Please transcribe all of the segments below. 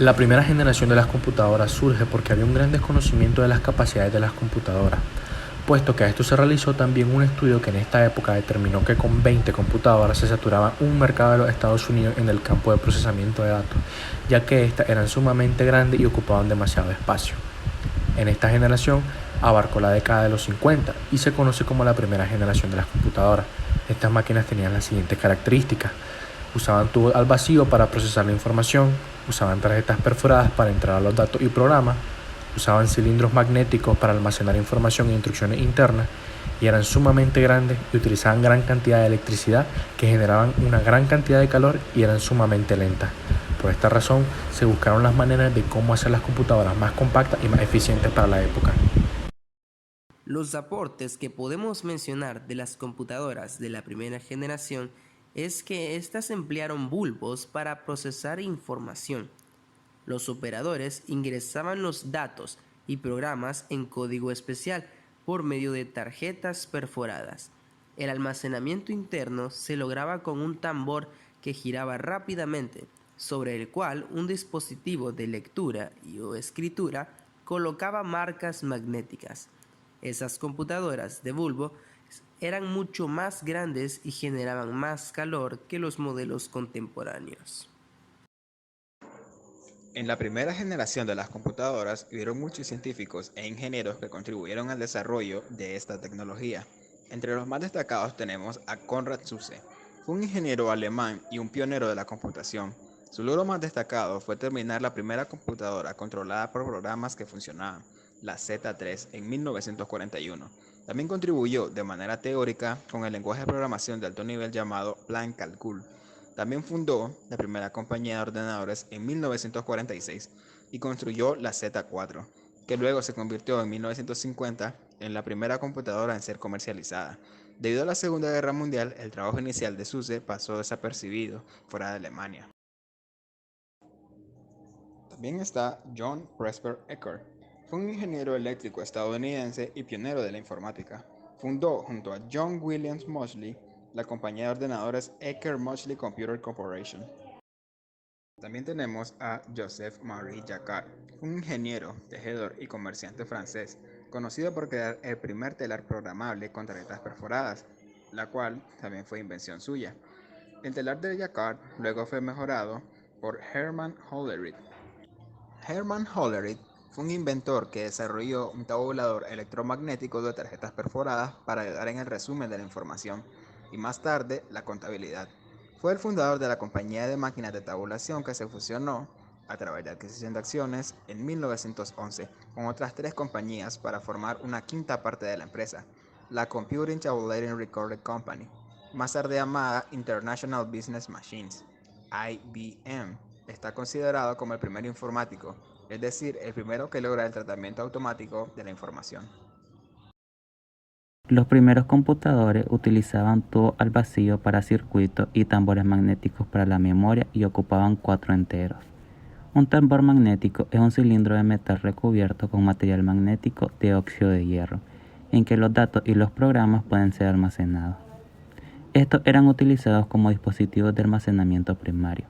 La primera generación de las computadoras surge porque había un gran desconocimiento de las capacidades de las computadoras, puesto que a esto se realizó también un estudio que en esta época determinó que con 20 computadoras se saturaba un mercado de los Estados Unidos en el campo de procesamiento de datos, ya que estas eran sumamente grandes y ocupaban demasiado espacio. En esta generación abarcó la década de los 50 y se conoce como la primera generación de las computadoras. Estas máquinas tenían las siguientes características: usaban tubos al vacío para procesar la información, usaban tarjetas perforadas para entrar a los datos y programas, usaban cilindros magnéticos para almacenar información e instrucciones internas, y eran sumamente grandes y utilizaban gran cantidad de electricidad que generaban una gran cantidad de calor y eran sumamente lentas. Por esta razón se buscaron las maneras de cómo hacer las computadoras más compactas y más eficientes para la época. Los aportes que podemos mencionar de las computadoras de la primera generación es que éstas emplearon bulbos para procesar información. Los operadores ingresaban los datos y programas en código especial por medio de tarjetas perforadas. El almacenamiento interno se lograba con un tambor que giraba rápidamente, sobre el cual un dispositivo de lectura o escritura colocaba marcas magnéticas. Esas computadoras de bulbo eran mucho más grandes y generaban más calor que los modelos contemporáneos. En la primera generación de las computadoras hubieron muchos científicos e ingenieros que contribuyeron al desarrollo de esta tecnología. Entre los más destacados tenemos a Konrad Zuse. Fue un ingeniero alemán y un pionero de la computación. Su logro más destacado fue terminar la primera computadora controlada por programas que funcionaban, la Z3, en 1941. También contribuyó de manera teórica con el lenguaje de programación de alto nivel llamado Plan Calcul. También fundó la primera compañía de ordenadores en 1946 y construyó la Z4, que luego se convirtió en 1950 en la primera computadora en ser comercializada. Debido a la Segunda Guerra Mundial, el trabajo inicial de Zuse pasó desapercibido fuera de Alemania. También está John Presper Eckert. Fue un ingeniero eléctrico estadounidense y pionero de la informática. Fundó junto a John Williams Moseley la compañía de ordenadores Eckert Moseley Computer Corporation. También tenemos a Joseph-Marie Jacquard, un ingeniero, tejedor y comerciante francés, conocido por crear el primer telar programable con tarjetas perforadas, la cual también fue invención suya. El telar de Jacquard luego fue mejorado por Hermann Hollerith. Hermann Hollerith fue un inventor que desarrolló un tabulador electromagnético de tarjetas perforadas para ayudar en el resumen de la información y más tarde la contabilidad. Fue el fundador de la compañía de máquinas de tabulación que se fusionó a través de adquisición de acciones en 1911 con otras 3 compañías para formar una quinta parte de la empresa, la Computing Tabulating Recorder Company, más tarde llamada International Business Machines, IBM. Está considerado como el primer informático, es decir, el primero que logra el tratamiento automático de la información. Los primeros computadores utilizaban tubos al vacío para circuitos y tambores magnéticos para la memoria y ocupaban 4 enteros. Un tambor magnético es un cilindro de metal recubierto con material magnético de óxido de hierro, en que los datos y los programas pueden ser almacenados. Estos eran utilizados como dispositivos de almacenamiento primario,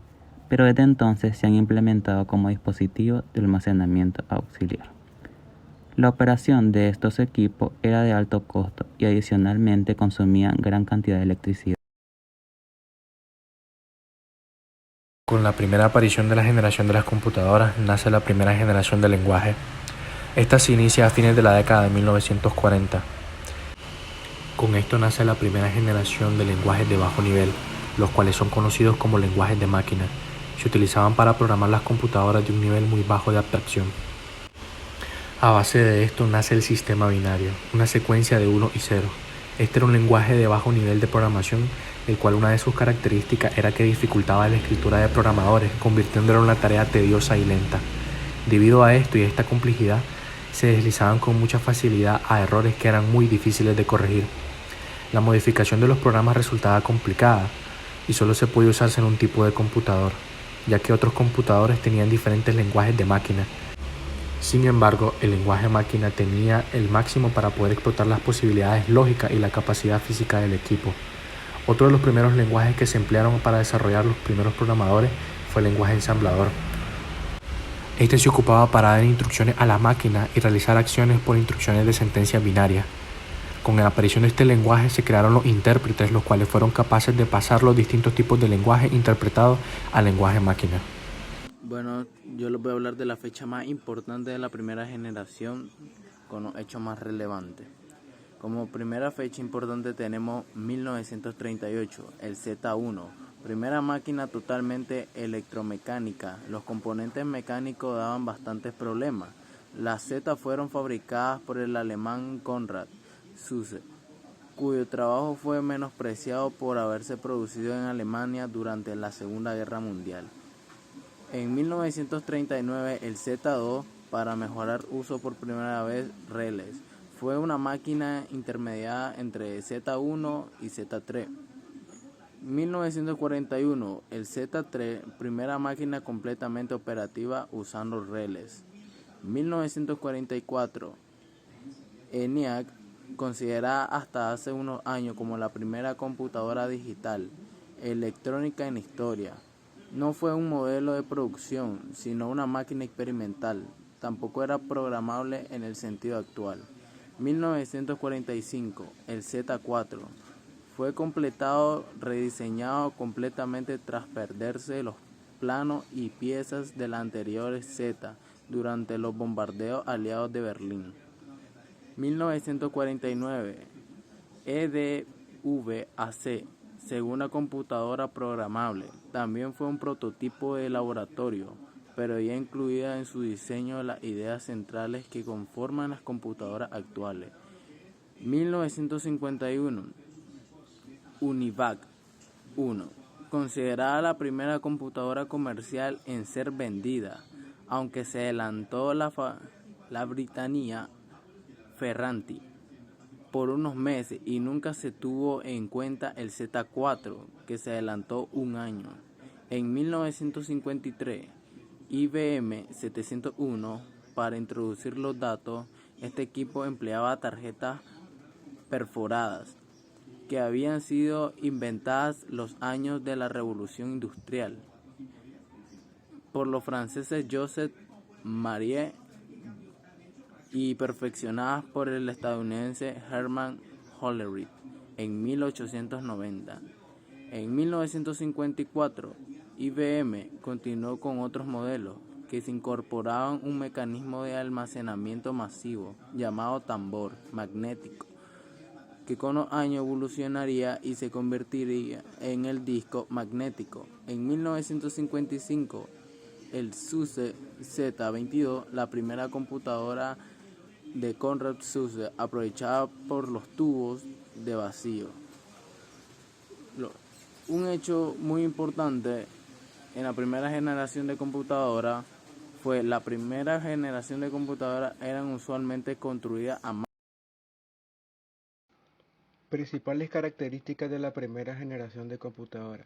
pero desde entonces se han implementado como dispositivos de almacenamiento auxiliar. La operación de estos equipos era de alto costo y adicionalmente consumían gran cantidad de electricidad. Con la primera aparición de la generación de las computadoras nace la primera generación del lenguaje. Esta se inicia a fines de la década de 1940. Con esto nace la primera generación de lenguajes de bajo nivel, los cuales son conocidos como lenguajes de máquina. Se utilizaban para programar las computadoras de un nivel muy bajo de abstracción. A base de esto nace el sistema binario, una secuencia de 1 y 0. Este era un lenguaje de bajo nivel de programación, el cual una de sus características era que dificultaba la escritura de programadores, convirtiéndolo en una tarea tediosa y lenta. Debido a esto y a esta complejidad, se deslizaban con mucha facilidad a errores que eran muy difíciles de corregir. La modificación de los programas resultaba complicada y solo se podía usarse en un tipo de computador, ya que otros computadores tenían diferentes lenguajes de máquina. Sin embargo, el lenguaje máquina tenía el máximo para poder explotar las posibilidades lógicas y la capacidad física del equipo. Otro de los primeros lenguajes que se emplearon para desarrollar los primeros programadores fue el lenguaje ensamblador. Este se ocupaba para dar instrucciones a la máquina y realizar acciones por instrucciones de sentencia binaria. Con la aparición de este lenguaje se crearon los intérpretes, los cuales fueron capaces de pasar los distintos tipos de lenguaje interpretado al lenguaje máquina. Bueno, yo les voy a hablar de la fecha más importante de la primera generación con los hechos más relevantes. Como primera fecha importante tenemos 1938, el Z1, primera máquina totalmente electromecánica. Los componentes mecánicos daban bastantes problemas. Las Z fueron fabricadas por el alemán Konrad Zuse, cuyo trabajo fue menospreciado por haberse producido en Alemania durante la Segunda Guerra Mundial. En 1939 el Z2, para mejorar uso por primera vez relés, fue una máquina intermediada entre Z1 y Z3. 1941 el Z3, primera máquina completamente operativa usando relés. 1944 ENIAC, considerada hasta hace unos años como la primera computadora digital, electrónica en historia. No fue un modelo de producción, sino una máquina experimental. Tampoco era programable en el sentido actual. 1945, el Z4, fue completado, rediseñado completamente tras perderse los planos y piezas de la anterior Z durante los bombardeos aliados de Berlín. 1949, EDVAC, segunda computadora programable, también fue un prototipo de laboratorio, pero ya incluida en su diseño las ideas centrales que conforman las computadoras actuales. 1951, UNIVAC 1, considerada la primera computadora comercial en ser vendida, aunque se adelantó la británica Ferranti por unos meses y nunca se tuvo en cuenta el Z4, que se adelantó un año. En 1953, IBM 701, para introducir los datos, este equipo empleaba tarjetas perforadas que habían sido inventadas los años de la Revolución Industrial por los franceses Joseph Marie y perfeccionadas por el estadounidense Herman Hollerith en 1890. En 1954, IBM continuó con otros modelos que se incorporaban un mecanismo de almacenamiento masivo llamado tambor magnético, que con los años evolucionaría y se convertiría en el disco magnético. En 1955, el SUSE Z22, la primera computadora de Konrad Zuse, aprovechada por los tubos de vacío. Un hecho muy importante en la primera generación de computadoras fue la primera generación de computadoras eran usualmente construidas a mano. Principales características de la primera generación de computadora.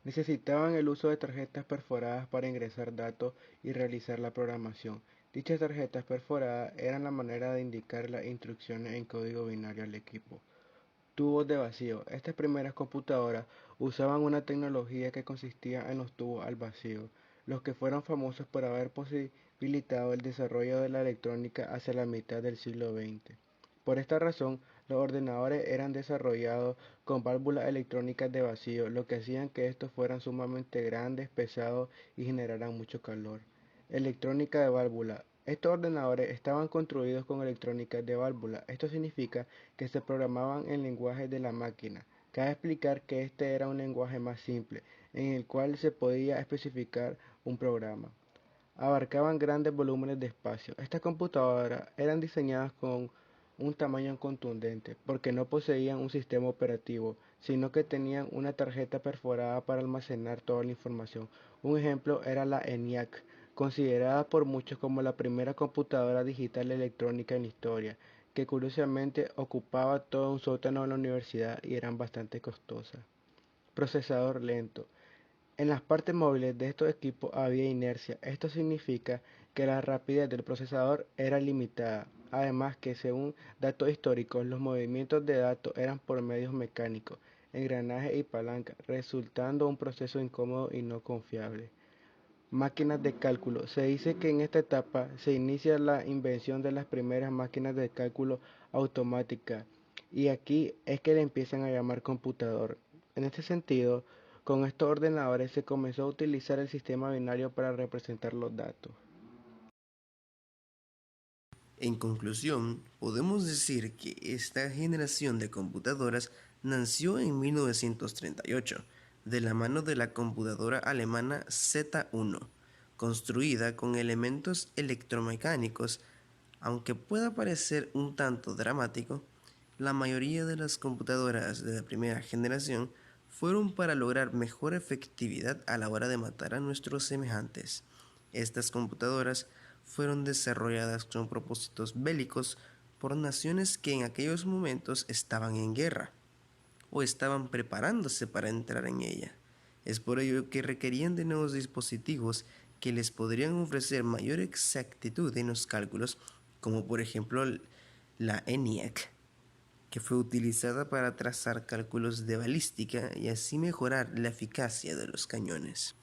Necesitaban el uso de tarjetas perforadas para ingresar datos y realizar la programación. Dichas tarjetas perforadas eran la manera de indicar las instrucciones en código binario al equipo. Tubos de vacío. Estas primeras computadoras usaban una tecnología que consistía en los tubos al vacío, los que fueron famosos por haber posibilitado el desarrollo de la electrónica hacia la mitad del siglo XX. Por esta razón, los ordenadores eran desarrollados con válvulas electrónicas de vacío, lo que hacían que estos fueran sumamente grandes, pesados y generaran mucho calor. Electrónica de válvula. Estos ordenadores estaban construidos con electrónica de válvula. Esto significa que se programaban en lenguaje de la máquina. Cabe explicar que este era un lenguaje más simple, en el cual se podía especificar un programa. Abarcaban grandes volúmenes de espacio. Estas computadoras eran diseñadas con un tamaño contundente, porque no poseían un sistema operativo, sino que tenían una tarjeta perforada para almacenar toda la información. Un ejemplo era la ENIAC, considerada por muchos como la primera computadora digital electrónica en la historia, que curiosamente ocupaba todo un sótano en la universidad y eran bastante costosas. Procesador lento. En las partes móviles de estos equipos había inercia. Esto significa que la rapidez del procesador era limitada. Además que según datos históricos, los movimientos de datos eran por medios mecánicos, engranajes y palanca, resultando un proceso incómodo y no confiable. Máquinas de cálculo. Se dice que en esta etapa se inicia la invención de las primeras máquinas de cálculo automáticas y aquí es que le empiezan a llamar computador. En este sentido, con estos ordenadores se comenzó a utilizar el sistema binario para representar los datos. En conclusión, podemos decir que esta generación de computadoras nació en 1938, de la mano de la computadora alemana Z1, construida con elementos electromecánicos. Aunque pueda parecer un tanto dramático, la mayoría de las computadoras de la primera generación fueron para lograr mejor efectividad a la hora de matar a nuestros semejantes. Estas computadoras fueron desarrolladas con propósitos bélicos por naciones que en aquellos momentos estaban en guerra o estaban preparándose para entrar en ella. Es por ello que requerían de nuevos dispositivos que les podrían ofrecer mayor exactitud en los cálculos, como por ejemplo la ENIAC, que fue utilizada para trazar cálculos de balística y así mejorar la eficacia de los cañones.